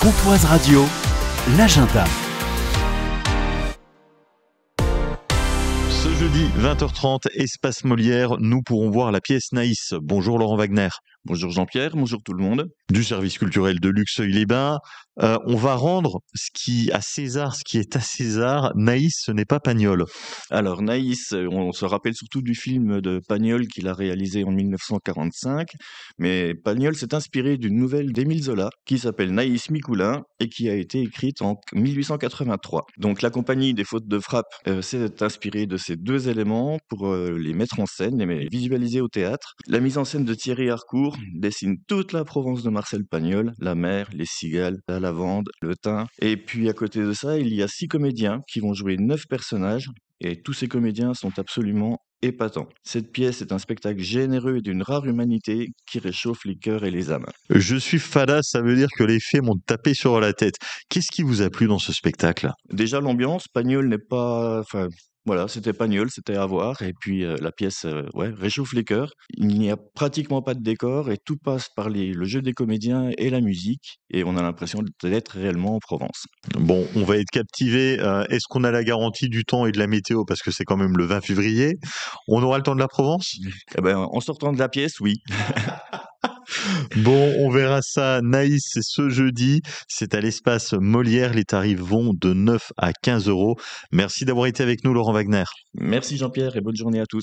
Pontoise Radio, l'agenda. Ce jeudi 20h30, Espace Molière, nous pourrons voir la pièce Naïs. Bonjour Laurent Wagner. Bonjour Jean-Pierre, bonjour tout le monde. Du service culturel de Luxeuil-les-Bains. On va rendre ce qui est à César. Naïs, ce n'est pas Pagnol. Alors Naïs, on se rappelle surtout du film de Pagnol qu'il a réalisé en 1945, mais Pagnol s'est inspiré d'une nouvelle d'Émile Zola qui s'appelle Naïs Micoulin et qui a été écrite en 1883. Donc la compagnie des Fautes de Frappe s'est inspirée de ces deux éléments pour les mettre en scène, les visualiser au théâtre. La mise en scène de Thierry Harcourt dessine toute la Provence de Marcel Pagnol, la mer, les cigales, la lavande, le thym. Et puis à côté de ça, il y a 6 comédiens qui vont jouer 9 personnages. Et tous ces comédiens sont absolument épatants. Cette pièce est un spectacle généreux et d'une rare humanité qui réchauffe les cœurs et les âmes. Je suis fada, ça veut dire que les faits m'ont tapé sur la tête. Qu'est-ce qui vous a plu dans ce spectacle ? Déjà l'ambiance, Pagnol n'est pas... Voilà, c'était Pagnol, c'était à voir. Et puis la pièce réchauffe les cœurs. Il n'y a pratiquement pas de décor et tout passe par le jeu des comédiens et la musique. Et on a l'impression d'être réellement en Provence. Bon, on va être captivé. Est-ce qu'on a la garantie du temps et de la météo ? Parce que c'est quand même le 20 février. On aura le temps de la Provence ? Eh ben, en sortant de la pièce, oui. Bon, on verra ça. Naïs, c'est ce jeudi. C'est à l'espace Molière. Les tarifs vont de 9 à 15 euros. Merci d'avoir été avec nous, Laurent Wagner. Merci Jean-Pierre et bonne journée à tous.